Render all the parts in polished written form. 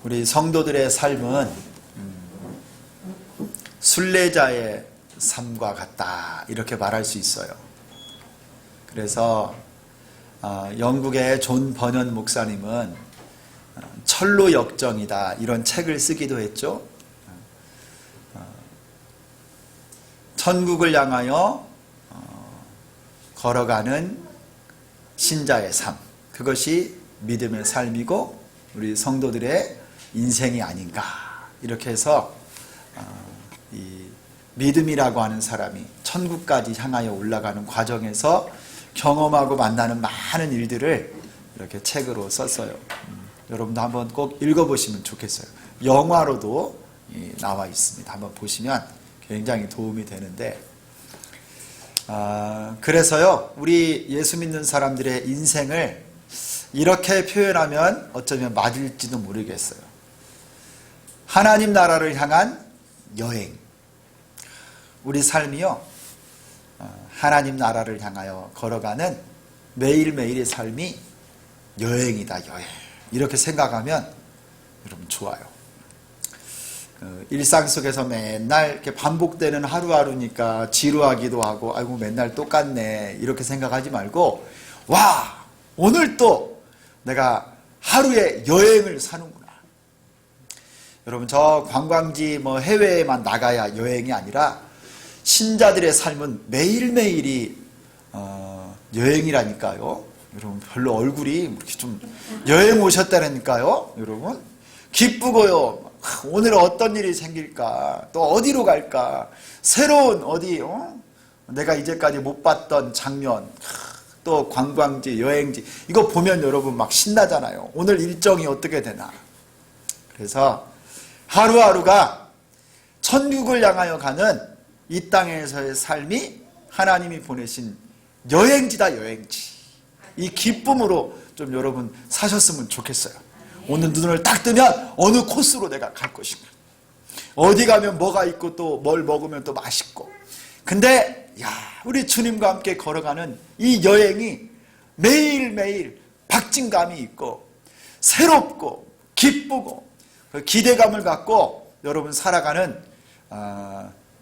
우리 성도들의 삶은 순례자의 삶과 같다 이렇게 말할 수 있어요. 그래서 영국의 존 버년 목사님은 철로 역정이다 이런 책을 쓰기도 했죠. 천국을 향하여 걸어가는 신자의 삶, 그것이 믿음의 삶이고 우리 성도들의 인생이 아닌가 이렇게 해서 이 믿음이라고 하는 사람이 천국까지 향하여 올라가는 과정에서 경험하고 만나는 많은 일들을 이렇게 책으로 썼어요. 여러분도 한번 꼭 읽어보시면 좋겠어요. 영화로도 나와 있습니다. 한번 보시면 굉장히 도움이 되는데, 그래서요 우리 예수 믿는 사람들의 인생을 이렇게 표현하면 어쩌면 맞을지도 모르겠어요. 하나님 나라를 향한 여행. 우리 삶이요 하나님 나라를 향하여 걸어가는 매일매일의 삶이 여행이다, 여행. 이렇게 생각하면 여러분 좋아요. 일상 속에서 맨날 이렇게 반복되는 하루하루니까 지루하기도 하고 아이고 맨날 똑같네 이렇게 생각하지 말고, 와 오늘 또 내가 하루의 여행을 사는구나. 여러분 저 관광지 해외에만 나가야 여행이 아니라 신자들의 삶은 매일매일이 여행이라니까요. 여러분 별로 얼굴이 이렇게 좀 여행 오셨다니까요. 여러분 기쁘고요. 오늘 어떤 일이 생길까, 또 어디로 갈까, 새로운 어디 내가 이제까지 못 봤던 장면, 또 관광지, 여행지 이거 보면 여러분 막 신나잖아요. 오늘 일정이 어떻게 되나. 그래서 하루하루가 천국을 향하여 가는 이 땅에서의 삶이 하나님이 보내신 여행지다, 여행지. 이 기쁨으로 좀 여러분 사셨으면 좋겠어요. 오늘 눈을 딱 뜨면 어느 코스로 내가 갈 것인가, 어디 가면 뭐가 있고 또 뭘 먹으면 또 맛있고. 근데 우리 주님과 함께 걸어가는 이 여행이 매일매일 박진감이 있고 새롭고 기쁘고 기대감을 갖고 여러분 살아가는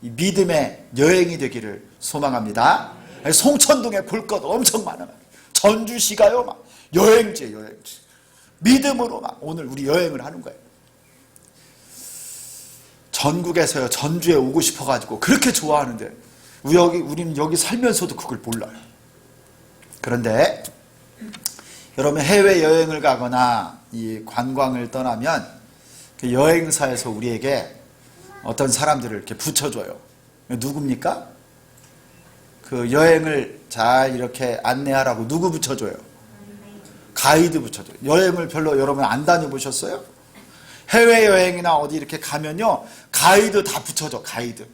이 믿음의 여행이 되기를 소망합니다. 송천동에 볼 것 엄청 많아요. 전주시가요 막 여행지. 믿음으로 막 오늘 우리 여행을 하는 거예요. 전국에서요 전주에 오고 싶어가지고 그렇게 좋아하는데 우리는 여기 살면서도 그걸 몰라요. 그런데 여러분 해외여행을 가거나 이 관광을 떠나면 그 여행사에서 우리에게 어떤 사람들을 이렇게 붙여줘요. 누굽니까? 그 여행을 잘 이렇게 안내하라고 누구 붙여줘요? 가이드 붙여줘요. 여행을 별로 여러분 안 다녀보셨어요? 해외여행이나 어디 이렇게 가면요 가이드 다 붙여줘. 가이드.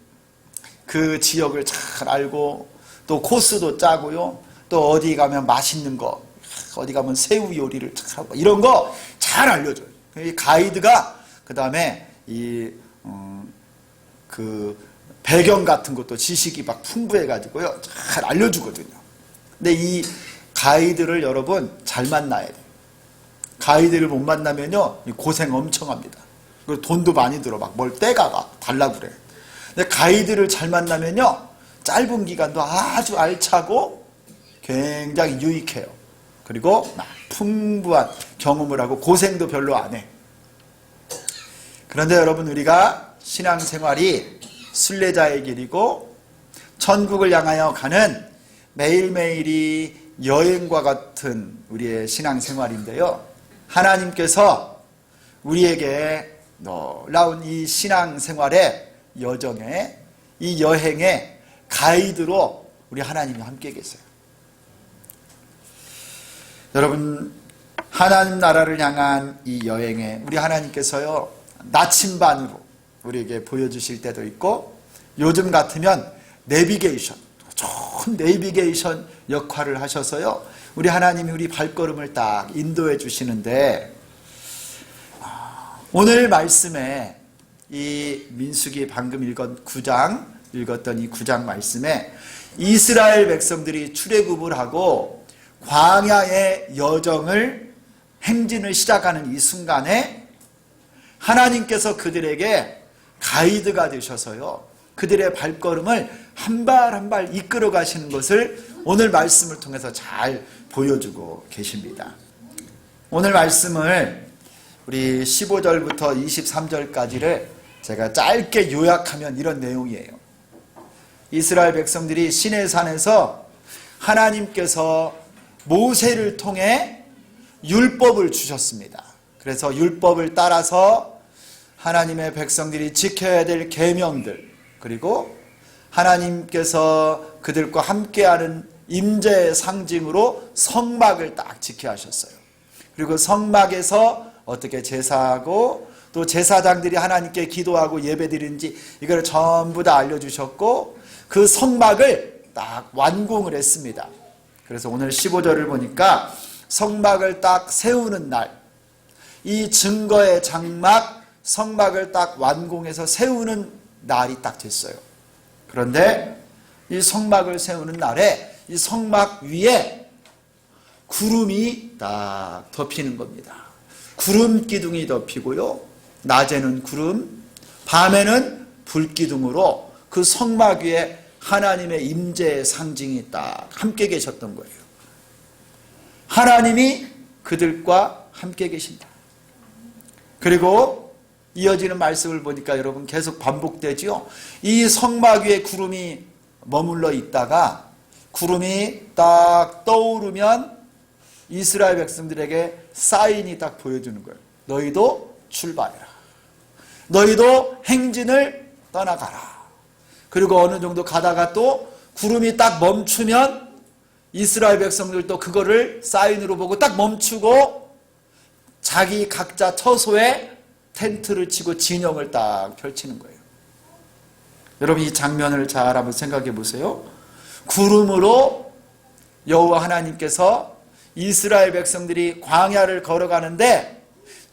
그 지역을 잘 알고 또 코스도 짜고요, 또 어디 가면 맛있는 거, 어디 가면 새우 요리를 잘 하고 이런 거 잘 알려줘요. 이 가이드가 그 다음에 그 배경 같은 것도 지식이 막 풍부해가지고요 잘 알려주거든요. 근데 이 가이드를 여러분 잘 만나야 돼요. 가이드를 못 만나면요 고생 엄청 합니다. 그리고 돈도 많이 들어. 막 뭘 떼가 막 달라고 그래. 근데 가이드를 잘 만나면요 짧은 기간도 아주 알차고 굉장히 유익해요. 그리고 풍부한 경험을 하고 고생도 별로 안 해. 그런데 여러분 우리가 신앙생활이 순례자의 길이고 천국을 향하여 가는 매일매일이 여행과 같은 우리의 신앙생활인데요, 하나님께서 우리에게 놀라운 이 신앙생활의 여정에, 이 여행의 가이드로 우리 하나님이 함께 계세요. 여러분 하나님 나라를 향한 이 여행에 우리 하나님께서요 나침반으로 우리에게 보여주실 때도 있고, 요즘 같으면 내비게이션, 좋은 내비게이션 역할을 하셔서요 우리 하나님이 우리 발걸음을 딱 인도해 주시는데, 오늘 말씀에 이 민수기 방금 읽었던 이 9장 말씀에 이스라엘 백성들이 출애굽을 하고 광야의 여정을 행진을 시작하는 이 순간에 하나님께서 그들에게 가이드가 되셔서요, 그들의 발걸음을 한 발 한 발 이끌어 가시는 것을 오늘 말씀을 통해서 잘 보여주고 계십니다. 오늘 말씀을 우리 15절부터 23절까지를 제가 짧게 요약하면 이런 내용이에요. 이스라엘 백성들이 시내산에서 하나님께서 모세를 통해 율법을 주셨습니다. 그래서 율법을 따라서 하나님의 백성들이 지켜야 될 계명들, 그리고 하나님께서 그들과 함께하는 임재의 상징으로 성막을 딱 지켜야 하셨어요. 그리고 성막에서 어떻게 제사하고 또 제사장들이 하나님께 기도하고 예배드리는지 이걸 전부 다 알려주셨고, 그 성막을 딱 완공을 했습니다. 그래서 오늘 15절을 보니까 성막을 딱 세우는 날, 이 증거의 장막 성막을 딱 완공해서 세우는 날이 딱 됐어요. 그런데 이 성막을 세우는 날에 이 성막 위에 구름이 딱 덮이는 겁니다. 구름 기둥이 덮이고요, 낮에는 구름, 밤에는 불 기둥으로 그 성막 위에 하나님의 임재의 상징이 딱 함께 계셨던 거예요. 하나님이 그들과 함께 계신다. 그리고 이어지는 말씀을 보니까 여러분 계속 반복되죠. 이 성막 위에 구름이 머물러 있다가 구름이 딱 떠오르면 이스라엘 백성들에게 사인이 딱 보여주는 거예요. 너희도 출발해라. 너희도 행진을 떠나가라. 그리고 어느 정도 가다가 또 구름이 딱 멈추면 이스라엘 백성들도 그거를 사인으로 보고 딱 멈추고 자기 각자 처소에 텐트를 치고 진영을 딱 펼치는 거예요. 여러분 이 장면을 잘 한번 생각해 보세요. 구름으로 여호와 하나님께서 이스라엘 백성들이 광야를 걸어가는데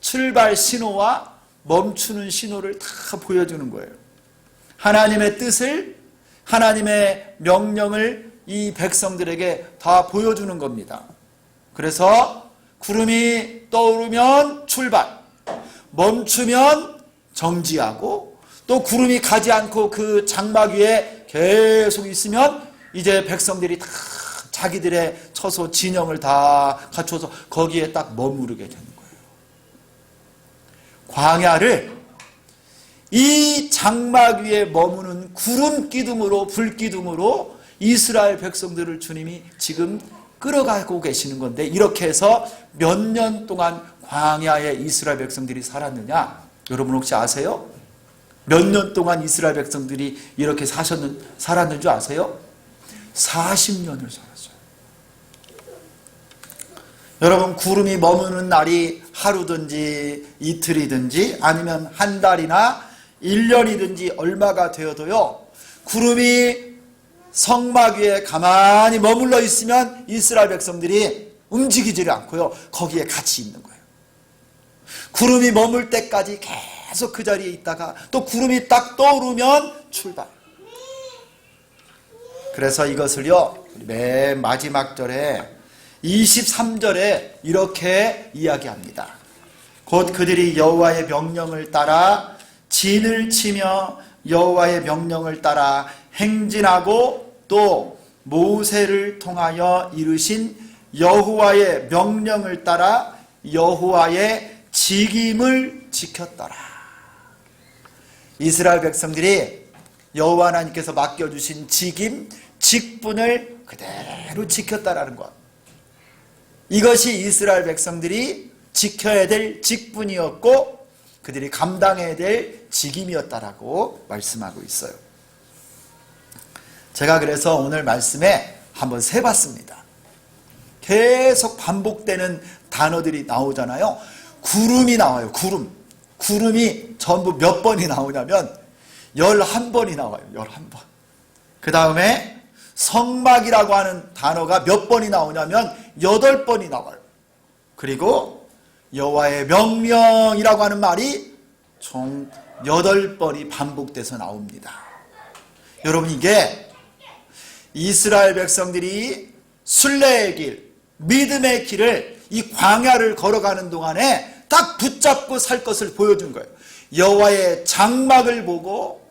출발 신호와 멈추는 신호를 다 보여주는 거예요. 하나님의 뜻을, 하나님의 명령을 이 백성들에게 다 보여주는 겁니다. 그래서 구름이 떠오르면 출발, 멈추면 정지하고, 또 구름이 가지 않고 그 장막 위에 계속 있으면 이제 백성들이 다 자기들의 처소 진영을 다 갖춰서 거기에 딱 머무르게 되는 거예요. 광야를 이 장막 위에 머무는 구름 기둥으로, 불 기둥으로 이스라엘 백성들을 주님이 지금 끌어가고 계시는 건데, 이렇게 해서 몇 년 동안 광야에 이스라엘 백성들이 살았느냐? 여러분 혹시 아세요? 몇 년 동안 이스라엘 백성들이 이렇게 살았는 줄 아세요? 40년을 살았어요. 여러분 구름이 머무는 날이 하루든지 이틀이든지 아니면 한 달이나 1년이든지 얼마가 되어도요, 구름이 성막 위에 가만히 머물러 있으면 이스라엘 백성들이 움직이지를 않고요, 거기에 같이 있는 거예요. 구름이 머물 때까지 계속 그 자리에 있다가 또 구름이 딱 떠오르면 출발. 그래서 이것을요, 맨 마지막 절에 23절에 이렇게 이야기합니다. 곧 그들이 여호와의 명령을 따라 진을 치며 여호와의 명령을 따라 행진하고 또 모세를 통하여 이루신 여호와의 명령을 따라 여호와의 직임을 지켰더라. 이스라엘 백성들이 여호와 하나님께서 맡겨주신 직임, 직분을 그대로 지켰다라는 것. 이것이 이스라엘 백성들이 지켜야 될 직분이었고 그들이 감당해야 될 직임이었다라고 말씀하고 있어요. 제가 그래서 오늘 말씀에 한번 세봤습니다. 계속 반복되는 단어들이 나오잖아요. 구름이 나와요. 구름이 전부 몇 번이 나오냐면 11번이 나와요. 11번. 그 다음에 성막이라고 하는 단어가 몇 번이 나오냐면 8번이 나와요. 그리고 여호와의 명령이라고 하는 말이 총 8번이 반복돼서 나옵니다. 여러분 이게 이스라엘 백성들이 순례의 길, 믿음의 길을 이 광야를 걸어가는 동안에 딱 붙잡고 살 것을 보여준 거예요. 여호와의 장막을 보고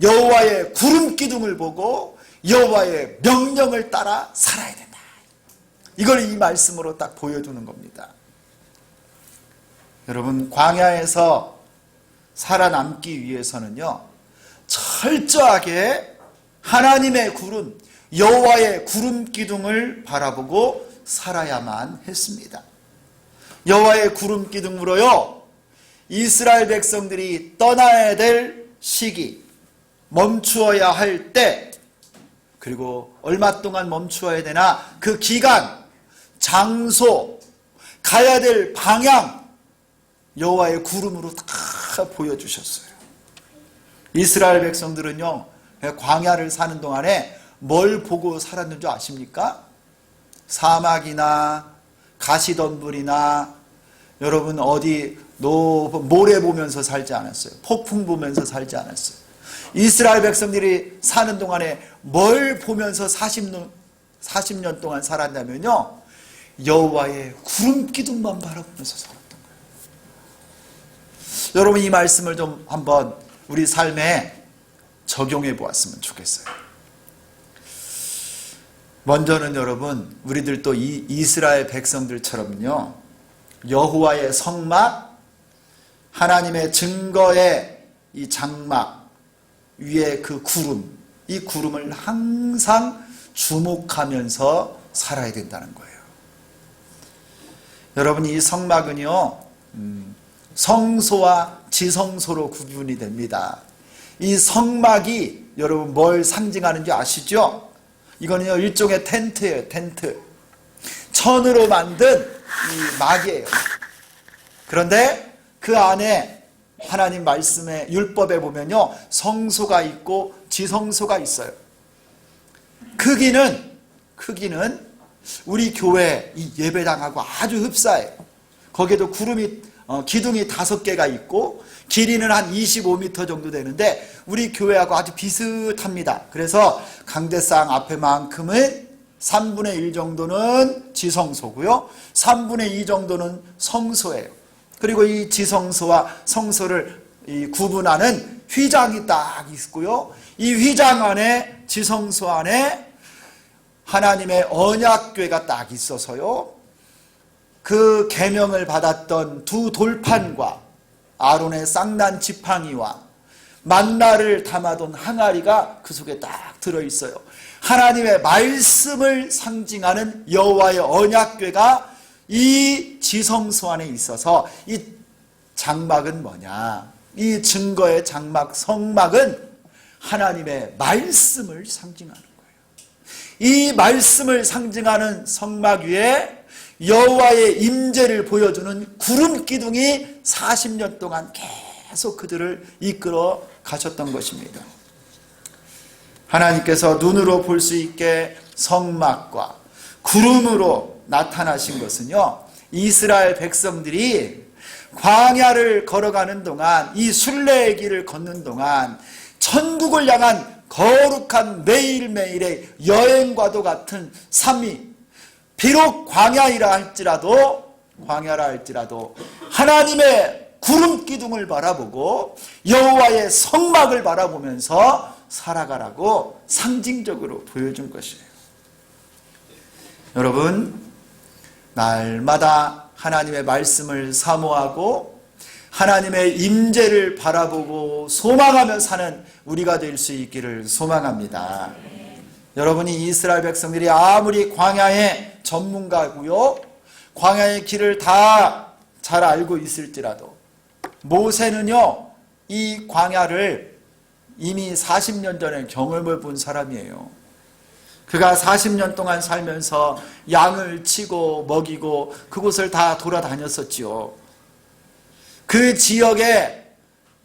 여호와의 구름 기둥을 보고 여호와의 명령을 따라 살아야 된다. 이걸 이 말씀으로 딱 보여주는 겁니다. 여러분, 광야에서 살아남기 위해서는요, 철저하게 하나님의 구름, 여호와의 구름 기둥을 바라보고 살아야만 했습니다. 여호와의 구름 기둥으로요, 이스라엘 백성들이 떠나야 될 시기, 멈추어야 할 때, 그리고 얼마 동안 멈추어야 되나, 그 기간, 장소, 가야 될 방향, 여호와의 구름으로 다 보여주셨어요. 이스라엘 백성들은요, 광야를 사는 동안에 뭘 보고 살았는 줄 아십니까? 사막이나 가시덤불이나, 여러분 어디 모래 보면서 살지 않았어요. 폭풍 보면서 살지 않았어요. 이스라엘 백성들이 사는 동안에 뭘 보면서 40년 동안 살았냐면요, 여호와의 구름 기둥만 바라보면서 살았던 거예요. 여러분, 이 말씀을 좀 한번 우리 삶에 적용해 보았으면 좋겠어요. 먼저는 여러분, 우리들도 이 이스라엘 백성들처럼요, 여호와의 성막, 하나님의 증거의 이 장막 위에 그 구름, 이 구름을 항상 주목하면서 살아야 된다는 거예요. 여러분, 이 성막은요, 성소와 지성소로 구분이 됩니다. 이 성막이 여러분 뭘 상징하는지 아시죠? 이거는요, 일종의 텐트예요. 텐트. 천으로 만든 이 막이에요. 그런데 그 안에 하나님 말씀의 율법에 보면요, 성소가 있고 지성소가 있어요. 크기는 우리 교회 이 예배당하고 아주 흡사해요. 거기에도 기둥이 5개가 있고 길이는 한 25m 정도 되는데 우리 교회하고 아주 비슷합니다. 그래서 강대상 앞에만큼은 3분의 1 정도는 지성소고요, 3분의 2 정도는 성소예요. 그리고 이 지성소와 성소를 구분하는 휘장이 딱 있고요, 이 휘장 안에, 지성소 안에 하나님의 언약궤가 딱 있어서요, 그 계명을 받았던 두 돌판과 아론의 쌍난 지팡이와 만나를 담아둔 항아리가 그 속에 딱 들어있어요. 하나님의 말씀을 상징하는 여호와의 언약궤가 이 지성소 안에 있어서, 이 장막은 뭐냐? 이 증거의 장막, 성막은 하나님의 말씀을 상징하는 거예요. 이 말씀을 상징하는 성막 위에 여호와의 임재를 보여주는 구름 기둥이 40년 동안 계속 그들을 이끌어 가셨던 것입니다. 하나님께서 눈으로 볼 수 있게 성막과 구름으로 나타나신 것은요, 이스라엘 백성들이 광야를 걸어가는 동안, 이 순례의 길을 걷는 동안 천국을 향한 거룩한 매일매일의 여행과도 같은 삶이, 비록 광야라 할지라도 하나님의 구름 기둥을 바라보고 여호와의 성막을 바라보면서 살아가라고 상징적으로 보여준 것이에요. 여러분, 날마다 하나님의 말씀을 사모하고 하나님의 임재를 바라보고 소망하며 사는 우리가 될 수 있기를 소망합니다. 여러분이 이스라엘 백성들이 아무리 광야의 전문가고요, 광야의 길을 다 잘 알고 있을지라도, 모세는요, 이 광야를 이미 40년 전에 경험을 본 사람이에요. 그가 40년 동안 살면서 양을 치고 먹이고 그곳을 다 돌아다녔었지요. 그 지역에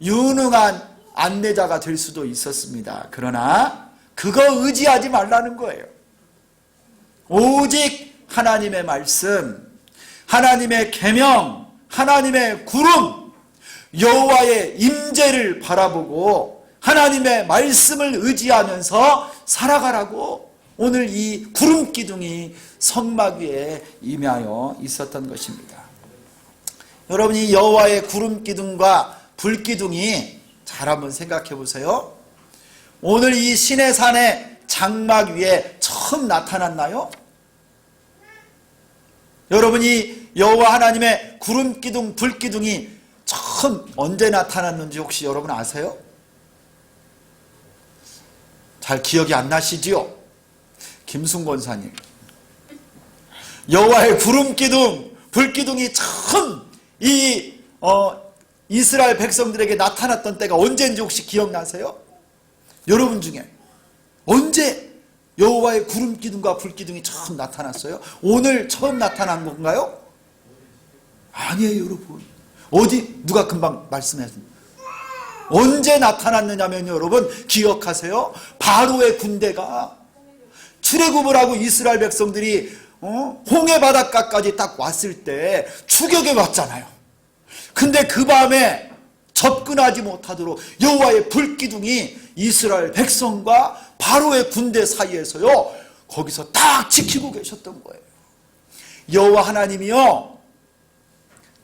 유능한 안내자가 될 수도 있었습니다. 그러나 그거 의지하지 말라는 거예요. 오직 하나님의 말씀, 하나님의 계명, 하나님의 구름, 여호와의 임재를 바라보고 하나님의 말씀을 의지하면서 살아가라고 오늘 이 구름 기둥이 성막 위에 임하여 있었던 것입니다. 여러분이 여호와의 구름 기둥과 불기둥이 잘 한번 생각해 보세요. 오늘 이 시내산의 장막 위에 처음 나타났나요? 여러분이 여호와 하나님의 구름기둥, 불기둥이 처음 언제 나타났는지 혹시 여러분 아세요? 잘 기억이 안 나시지요? 김순 권사님. 여호와의 구름기둥, 불기둥이 처음 이 이스라엘 백성들에게 나타났던 때가 언제인지 혹시 기억나세요? 여러분 중에 언제 여호와의 구름기둥과 불기둥이 처음 나타났어요? 오늘 처음 나타난 건가요? 아니에요, 여러분. 어디 누가 금방 말씀하셨습니다. 언제 나타났느냐면 여러분 기억하세요? 바로의 군대가 출애굽을 하고 이스라엘 백성들이 홍해 바닷가까지 딱 왔을 때 추격해 왔잖아요. 근데 그 밤에 접근하지 못하도록 여호와의 불기둥이 이스라엘 백성과 바로의 군대 사이에서요 거기서 딱 지키고 계셨던 거예요. 여호와 하나님이요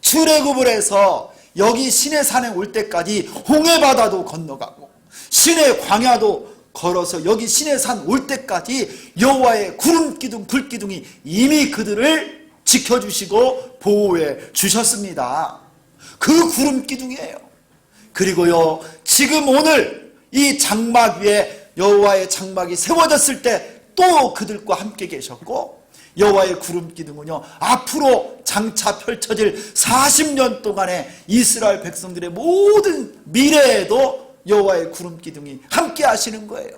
출애굽을 해서 여기 시내산에 올 때까지 홍해바다도 건너가고 시내 광야도 걸어서 여기 시내산 올 때까지 여호와의 구름기둥 불기둥이 이미 그들을 지켜주시고 보호해 주셨습니다. 그 구름기둥이에요. 그리고요 지금 오늘 이 장막 위에 여호와의 장막이 세워졌을 때 또 그들과 함께 계셨고 여호와의 구름기둥은요 앞으로 장차 펼쳐질 40년 동안의 이스라엘 백성들의 모든 미래에도 여호와의 구름기둥이 함께 하시는 거예요.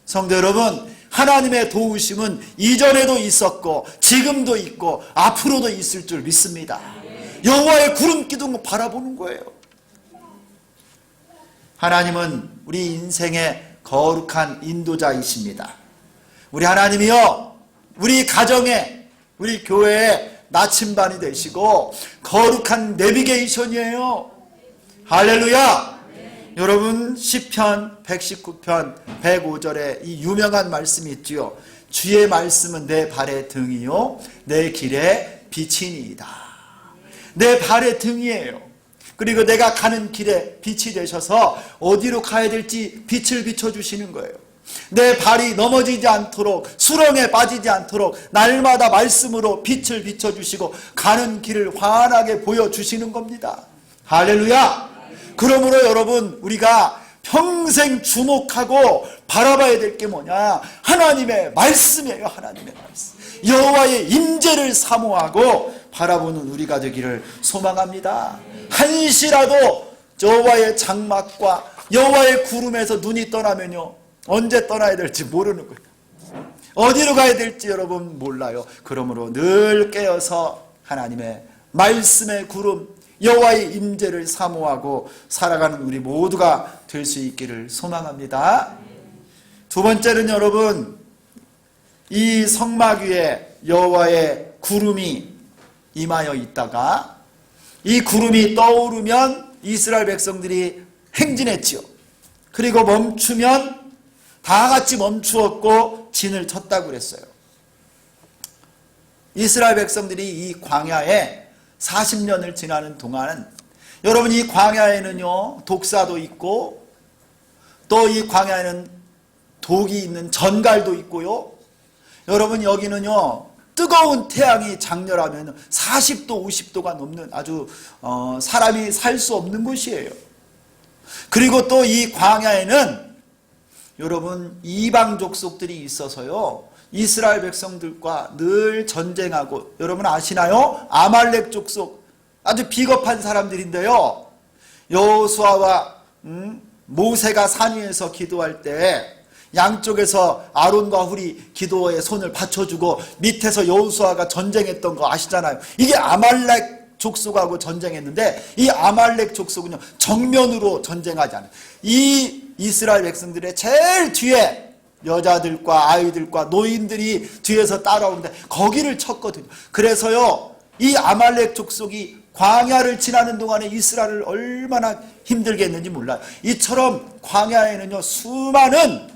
성도 여러분, 하나님의 도우심은 이전에도 있었고 지금도 있고 앞으로도 있을 줄 믿습니다. 여호와의 구름기둥을 바라보는 거예요. 하나님은 우리 인생의 거룩한 인도자이십니다. 우리 하나님이요 우리 가정에 우리 교회에 나침반이 되시고 거룩한 내비게이션이에요. 할렐루야. 여러분 시편 119편 105절에 이 유명한 말씀이 있지요. 주의 말씀은 내 발의 등이요 내 길의 빛이니이다. 내 발의 등이에요. 그리고 내가 가는 길에 빛이 되셔서 어디로 가야 될지 빛을 비춰주시는 거예요. 내 발이 넘어지지 않도록 수렁에 빠지지 않도록 날마다 말씀으로 빛을 비춰주시고 가는 길을 환하게 보여주시는 겁니다. 할렐루야. 그러므로 여러분 우리가 평생 주목하고 바라봐야 될 게 뭐냐, 하나님의 말씀이에요. 하나님의 말씀, 여호와의 임재를 사모하고 바라보는 우리가 되기를 소망합니다. 한시라도 여호와의 장막과 여호와의 구름에서 눈이 떠나면요 언제 떠나야 될지 모르는 거예요. 어디로 가야 될지 여러분 몰라요. 그러므로 늘 깨어서 하나님의 말씀의 구름, 여호와의 임재를 사모하고 살아가는 우리 모두가 될 수 있기를 소망합니다. 두 번째는 여러분 이 성막 위에 여호와의 구름이 임하여 있다가 이 구름이 떠오르면 이스라엘 백성들이 행진했지요. 그리고 멈추면 다 같이 멈추었고 진을 쳤다고 그랬어요. 이스라엘 백성들이 이 광야에 40년을 지나는 동안 여러분 이 광야에는요 독사도 있고 또 이 광야에는 독이 있는 전갈도 있고요. 여러분 여기는요 뜨거운 태양이 장렬하면 40도 50도가 넘는 아주 사람이 살 수 없는 곳이에요. 그리고 또 이 광야에는 여러분 이방 족속들이 있어서요 이스라엘 백성들과 늘 전쟁하고, 여러분 아시나요? 아말렉 족속 아주 비겁한 사람들인데요 여호수아와 모세가 산 위에서 기도할 때 양쪽에서 아론과 훌이 기도에 손을 받쳐주고 밑에서 여호수아가 전쟁했던 거 아시잖아요. 이게 아말렉 족속하고 전쟁했는데 이 아말렉 족속은요 정면으로 전쟁하지 않아요. 이 이스라엘 백성들의 제일 뒤에 여자들과 아이들과 노인들이 뒤에서 따라오는데 거기를 쳤거든요. 그래서요 이 아말렉 족속이 광야를 지나는 동안에 이스라엘을 얼마나 힘들게 했는지 몰라요. 이처럼 광야에는요 수많은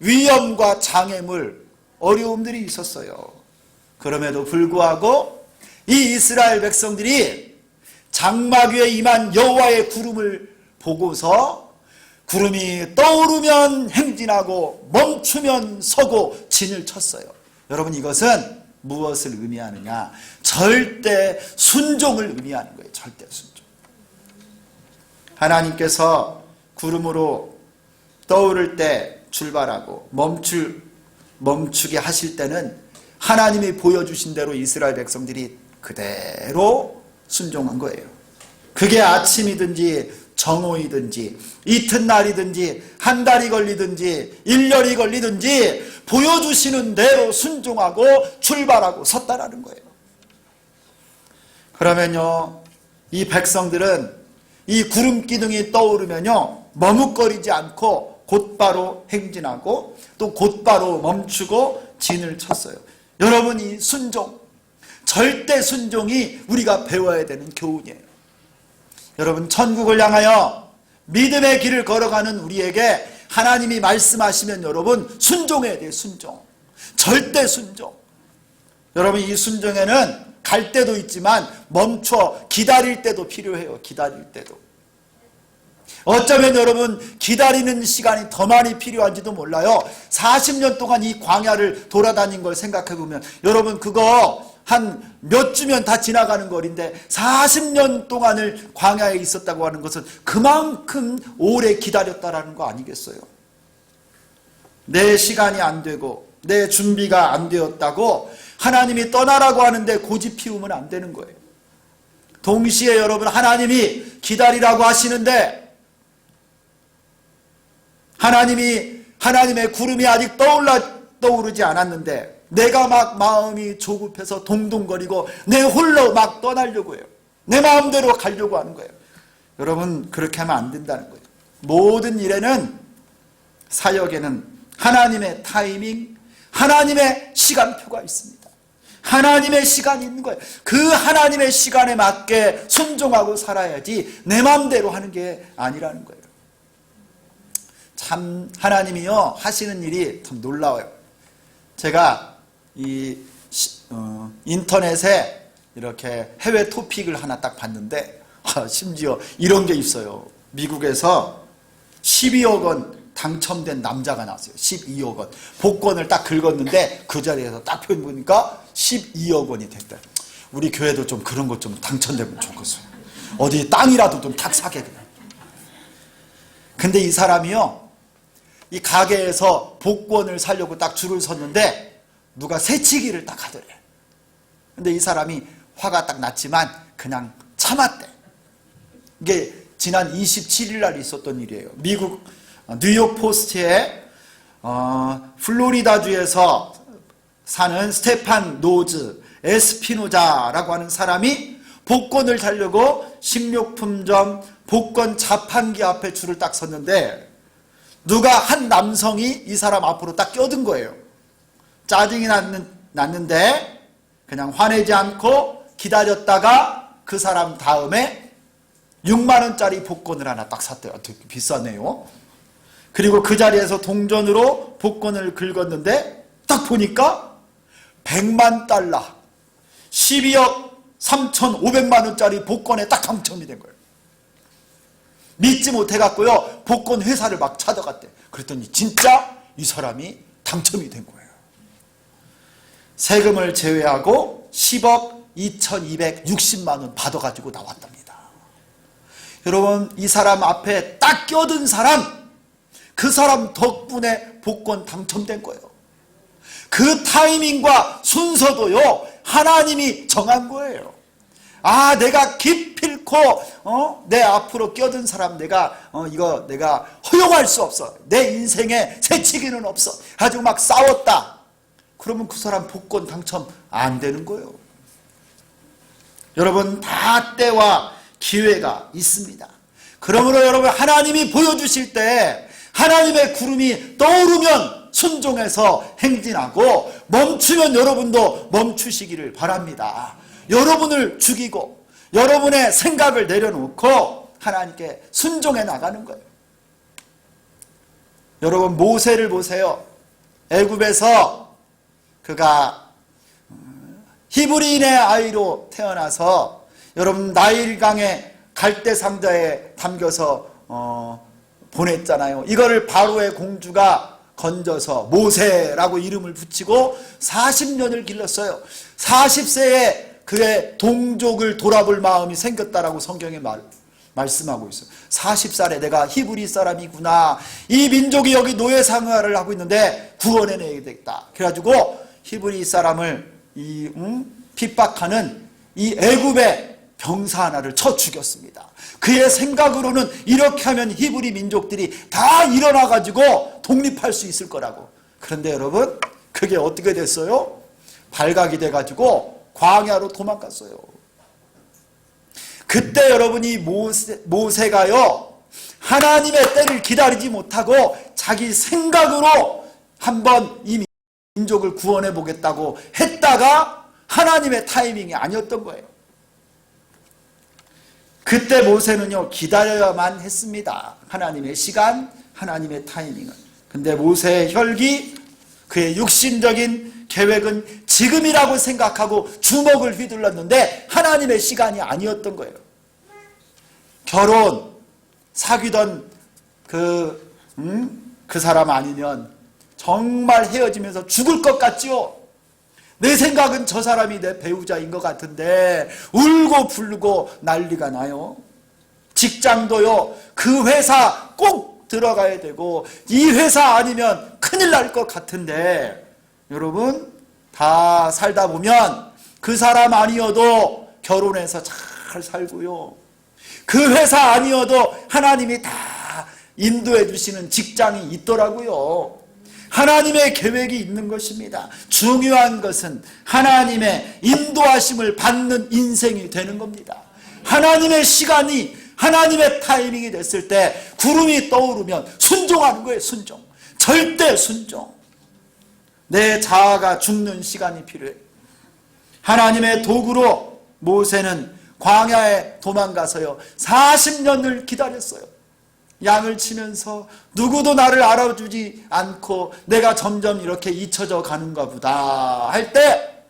위험과 장애물, 어려움들이 있었어요. 그럼에도 불구하고 이 이스라엘 백성들이 장막 위에 임한 여호와의 구름을 보고서 구름이 떠오르면 행진하고 멈추면 서고 진을 쳤어요. 여러분, 이것은 무엇을 의미하느냐? 절대 순종을 의미하는 거예요. 절대 순종. 하나님께서 구름으로 떠오를 때 출발하고 멈추게 하실 때는 하나님이 보여주신 대로 이스라엘 백성들이 그대로 순종한 거예요. 그게 아침이든지 정오이든지 이튿날이든지 한 달이 걸리든지 1년이 걸리든지 보여주시는 대로 순종하고 출발하고 섰다라는 거예요. 그러면요, 이 백성들은 이 구름 기둥이 떠오르면요 머뭇거리지 않고 곧바로 행진하고 또 곧바로 멈추고 진을 쳤어요. 여러분, 이 순종, 절대 순종이 우리가 배워야 되는 교훈이에요. 여러분, 천국을 향하여 믿음의 길을 걸어가는 우리에게 하나님이 말씀하시면 여러분 순종해야 돼요. 순종, 절대 순종. 여러분, 이 순종에는 갈 때도 있지만 멈춰 기다릴 때도 필요해요. 기다릴 때도. 어쩌면 여러분 기다리는 시간이 더 많이 필요한지도 몰라요. 40년 동안 이 광야를 돌아다닌 걸 생각해 보면 여러분 그거 한 몇 주면 다 지나가는 거리인데 40년 동안을 광야에 있었다고 하는 것은 그만큼 오래 기다렸다라는 거 아니겠어요? 내 시간이 안 되고 내 준비가 안 되었다고 하나님이 떠나라고 하는데 고집 피우면 안 되는 거예요. 동시에 여러분, 하나님이 기다리라고 하시는데 하나님의 구름이 아직 떠오르지 않았는데 내가 막 마음이 조급해서 동동거리고 내 홀로 막 떠나려고 해요. 내 마음대로 가려고 하는 거예요. 여러분, 그렇게 하면 안 된다는 거예요. 모든 일에는, 사역에는 하나님의 타이밍, 하나님의 시간표가 있습니다. 하나님의 시간이 있는 거예요. 그 하나님의 시간에 맞게 순종하고 살아야지 내 마음대로 하는 게 아니라는 거예요. 참 하나님이요 하시는 일이 참 놀라워요. 제가 인터넷에 이렇게 해외 토픽을 하나 딱 봤는데 심지어 이런 게 있어요. 미국에서 12억 원 당첨된 남자가 나왔어요. 12억 원. 복권을 딱 긁었는데 그 자리에서 딱 표현 보니까 12억 원이 됐다. 우리 교회도 좀 그런 것 좀 당첨되면 좋겠어요. 어디 땅이라도 좀 탁 사게 그냥. 근데 이 사람이요, 이 가게에서 복권을 사려고 딱 줄을 섰는데 누가 새치기를 딱 하더래. 근데 이 사람이 화가 딱 났지만 그냥 참았대. 이게 지난 27일 날 있었던 일이에요. 미국 뉴욕 포스트에 플로리다주에서 사는 스테판 노즈 에스피노자라고 하는 사람이 복권을 사려고 식료품점 복권 자판기 앞에 줄을 딱 섰는데 누가 한 남성이 이 사람 앞으로 딱 껴든 거예요. 짜증이 났는데 그냥 화내지 않고 기다렸다가 그 사람 다음에 6만 원짜리 복권을 하나 딱 샀대요. 되게 비싸네요. 그리고 그 자리에서 동전으로 복권을 긁었는데 딱 보니까 100만 달러 12억 3,500만 원짜리 복권에 딱 당첨이 된 거예요. 믿지 못해갖고요 복권 회사를 막 찾아갔대. 그랬더니 진짜 이 사람이 당첨이 된 거예요. 세금을 제외하고 10억 2,260만 원 받아가지고 나왔답니다. 여러분, 이 사람 앞에 딱 껴든 사람, 그 사람 덕분에 복권 당첨된 거예요. 그 타이밍과 순서도요 하나님이 정한 거예요. 아, 내가 기필코 내 앞으로 껴든 사람 내가 허용할 수 없어. 내 인생에 새치기는 없어. 아주 막 싸웠다. 그러면 그 사람 복권 당첨 안 되는 거예요. 여러분, 다 때와 기회가 있습니다. 그러므로 여러분, 하나님이 보여주실 때 하나님의 구름이 떠오르면 순종해서 행진하고 멈추면 여러분도 멈추시기를 바랍니다. 여러분을 죽이고 여러분의 생각을 내려놓고 하나님께 순종해 나가는 거예요. 여러분, 모세를 보세요. 애굽에서 그가 히브리인의 아이로 태어나서 여러분 나일강의 갈대 상자에 담겨서 보냈잖아요. 이거를 바로의 공주가 건져서 모세라고 이름을 붙이고 40년을 길렀어요. 40세에 그의 동족을 돌아볼 마음이 생겼다라고 성경에 말씀하고 있어요. 40살에 내가 히브리 사람이구나, 이 민족이 여기 노예 생활을 하고 있는데 구원해내야겠다. 그래가지고 히브리 사람을 핍박하는 이 애굽의 병사 하나를 쳐 죽였습니다. 그의 생각으로는 이렇게 하면 히브리 민족들이 다 일어나가지고 독립할 수 있을 거라고. 그런데 여러분, 그게 어떻게 됐어요? 발각이 돼가지고 광야로 도망갔어요. 그때 여러분이 모세가요, 하나님의 때를 기다리지 못하고 자기 생각으로 한번 이 민족을 구원해 보겠다고 했다가 하나님의 타이밍이 아니었던 거예요. 그때 모세는요, 기다려야만 했습니다. 하나님의 시간, 하나님의 타이밍을. 근데 모세의 혈기, 그의 육신적인 계획은 지금이라고 생각하고 주먹을 휘둘렀는데 하나님의 시간이 아니었던 거예요. 결혼, 사귀던 그 사람 아니면 정말 헤어지면서 죽을 것 같지요? 내 생각은 저 사람이 내 배우자인 것 같은데 울고 불고 난리가 나요. 직장도요, 그 회사 꼭 들어가야 되고 이 회사 아니면 큰일 날 것 같은데, 여러분 다 살다 보면 그 사람 아니어도 결혼해서 잘 살고요, 그 회사 아니어도 하나님이 다 인도해 주시는 직장이 있더라고요. 하나님의 계획이 있는 것입니다. 중요한 것은 하나님의 인도하심을 받는 인생이 되는 겁니다. 하나님의 시간이, 하나님의 타이밍이 됐을 때 구름이 떠오르면 순종하는 거예요. 순종. 절대 순종. 내 자아가 죽는 시간이 필요해요. 하나님의 도구로 모세는 광야에 도망가서요 40년을 기다렸어요. 양을 치면서 누구도 나를 알아주지 않고 내가 점점 이렇게 잊혀져 가는가 보다 할 때,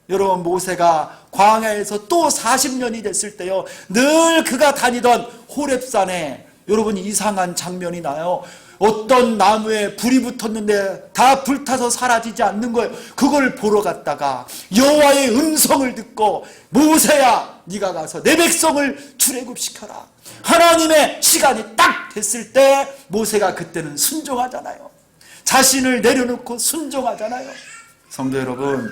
여러분 모세가 광야에서 또 40년이 됐을 때요, 늘 그가 다니던 호렙산에 여러분 이상한 장면이 나요. 어떤 나무에 불이 붙었는데 다 불타서 사라지지 않는 거예요. 그걸 보러 갔다가 여호와의 음성을 듣고 모세야, 네가 가서 내 백성을 출애굽시켜라. 하나님의 시간이 딱 됐을 때 모세가 그때는 순종하잖아요. 자신을 내려놓고 순종하잖아요. 성도 여러분,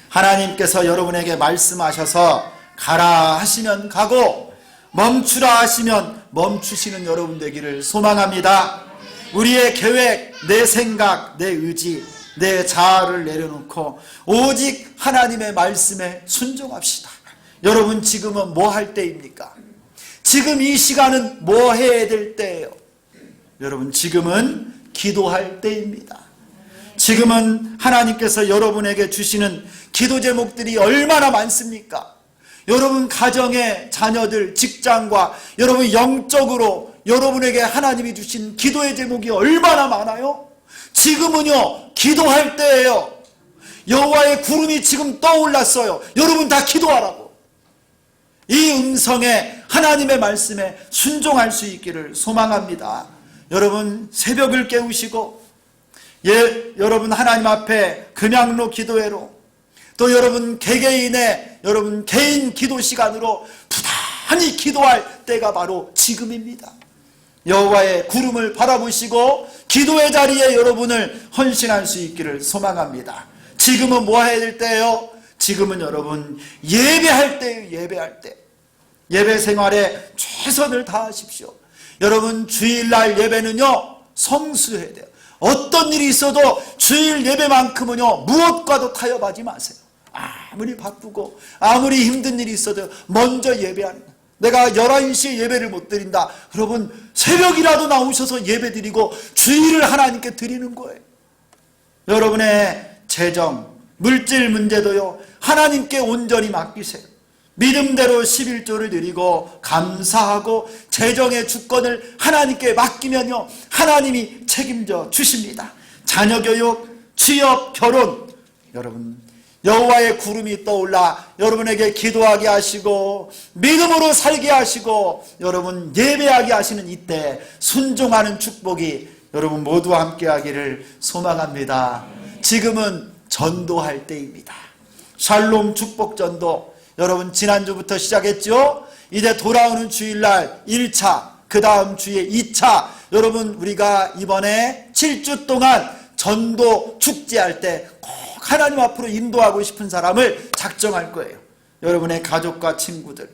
하나님께서 여러분에게 말씀하셔서 가라 하시면 가고 멈추라 하시면 멈추시는 여러분 되기를 소망합니다. 우리의 계획, 내 생각, 내 의지, 내 자아를 내려놓고 오직 하나님의 말씀에 순종합시다. 여러분 지금은 뭐 할 때입니까? 지금 이 시간은 뭐 해야 될 때예요? 여러분 지금은 기도할 때입니다. 지금은 하나님께서 여러분에게 주시는 기도 제목들이 얼마나 많습니까? 여러분 가정의 자녀들, 직장과 여러분 영적으로 여러분에게 하나님이 주신 기도의 제목이 얼마나 많아요? 지금은요 기도할 때예요. 여호와의 구름이 지금 떠올랐어요. 여러분 다 기도하라고. 이 음성에, 하나님의 말씀에 순종할 수 있기를 소망합니다. 여러분 새벽을 깨우시고 여러분 하나님 앞에 금양로 기도회로, 또 여러분 개개인의 여러분 개인 기도 시간으로 부단히 기도할 때가 바로 지금입니다. 여호와의 구름을 바라보시고 기도의 자리에 여러분을 헌신할 수 있기를 소망합니다. 지금은 뭐 해야 될 때예요? 지금은 여러분 예배할 때예요. 예배할 때. 예배 생활에 최선을 다하십시오. 여러분 주일날 예배는요 성수해야 돼요. 어떤 일이 있어도 주일 예배만큼은요 무엇과도 타협하지 마세요. 아무리 바쁘고 아무리 힘든 일이 있어도 먼저 예배하는 거예요. 내가 11시에 예배를 못 드린다, 여러분 새벽이라도 나오셔서 예배 드리고 주일을 하나님께 드리는 거예요. 여러분의 재정, 물질 문제도요 하나님께 온전히 맡기세요. 믿음대로 11조를 드리고 감사하고 재정의 주권을 하나님께 맡기면요 하나님이 책임져 주십니다. 자녀 교육, 취업, 결혼, 여러분 여호와의 구름이 떠올라 여러분에게 기도하게 하시고 믿음으로 살게 하시고 여러분 예배하게 하시는 이때 순종하는 축복이 여러분 모두와 함께 하기를 소망합니다. 지금은 전도할 때입니다. 샬롬 축복 전도, 여러분 지난주부터 시작했죠? 이제 돌아오는 주일날 1차, 그 다음 주에 2차, 여러분 우리가 이번에 7주 동안 전도 축제할 때 꼭 하나님 앞으로 인도하고 싶은 사람을 작정할 거예요. 여러분의 가족과 친구들,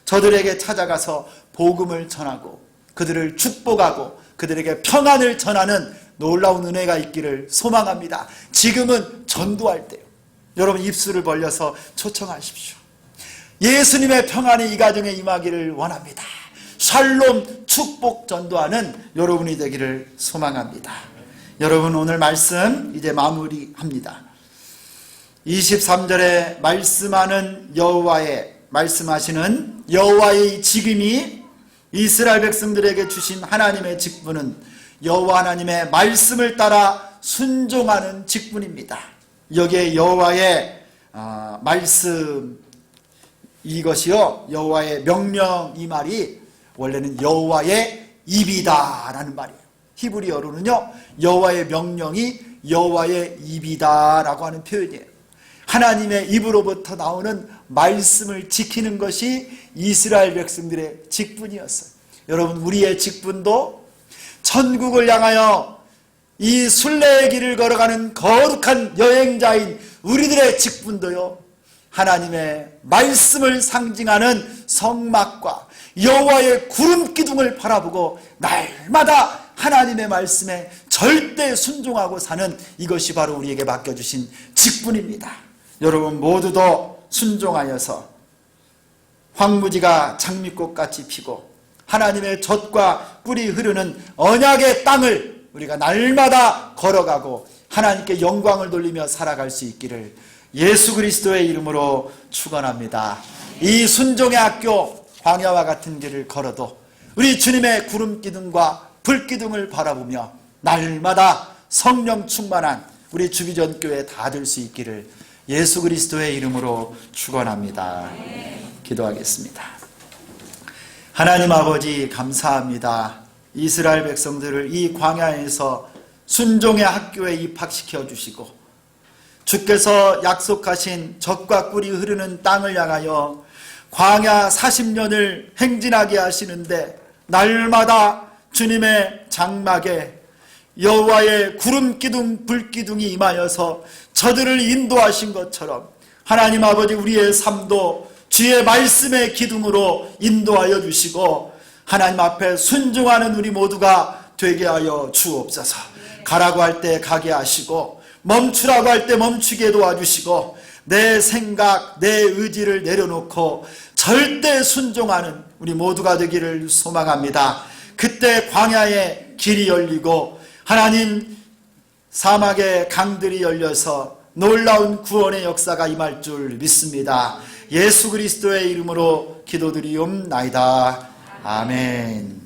저들에게 찾아가서 복음을 전하고 그들을 축복하고 그들에게 평안을 전하는 놀라운 은혜가 있기를 소망합니다. 지금은 전도할 때요. 여러분 입술을 벌려서 초청하십시오. 예수님의 평안이 이 가정에 임하기를 원합니다. 샬롬 축복 전도하는 여러분이 되기를 소망합니다. 여러분 오늘 말씀 이제 마무리합니다. 23절에 말씀하시는 여호와의 직임이 이스라엘 백성들에게 주신 하나님의 직분은 여호와 하나님의 말씀을 따라 순종하는 직분입니다. 여기에 여호와의 말씀, 이것이요 여호와의 명령, 이 말이 원래는 여호와의 입이다 라는 말이에요. 히브리어로는요 여호와의 명령이 여호와의 입이다 라고 하는 표현이에요. 하나님의 입으로부터 나오는 말씀을 지키는 것이 이스라엘 백성들의 직분이었어요. 여러분 우리의 직분도 천국을 향하여 이 순례의 길을 걸어가는 거룩한 여행자인 우리들의 직분도요 하나님의 말씀을 상징하는 성막과 여호와의 구름 기둥을 바라보고 날마다 하나님의 말씀에 절대 순종하고 사는 이것이 바로 우리에게 맡겨주신 직분입니다. 여러분 모두도 순종하여서 황무지가 장미꽃같이 피고 하나님의 젖과 꿀이 흐르는 언약의 땅을 우리가 날마다 걸어가고 하나님께 영광을 돌리며 살아갈 수 있기를 예수 그리스도의 이름으로 축원합니다. 이 순종의 학교 광야와 같은 길을 걸어도 우리 주님의 구름 기둥과 불 기둥을 바라보며 날마다 성령 충만한 우리 주비전 교회 다 될 수 있기를 예수 그리스도의 이름으로 축원합니다. 기도하겠습니다. 하나님 아버지 감사합니다. 이스라엘 백성들을 이 광야에서 순종의 학교에 입학시켜 주시고 주께서 약속하신 젖과 꿀이 흐르는 땅을 향하여 광야 40년을 행진하게 하시는데 날마다 주님의 장막에 여호와의 구름 기둥 불 기둥이 임하여서 저들을 인도하신 것처럼 하나님 아버지 우리의 삶도 주의 말씀의 기둥으로 인도하여 주시고 하나님 앞에 순종하는 우리 모두가 되게 하여 주옵소서. 가라고 할 때 가게 하시고 멈추라고 할 때 멈추게 도와주시고 내 생각 내 의지를 내려놓고 절대 순종하는 우리 모두가 되기를 소망합니다. 그때 광야에 길이 열리고 하나님 사막의 강들이 열려서 놀라운 구원의 역사가 임할 줄 믿습니다. 예수 그리스도의 이름으로 기도드리옵나이다. 아멘.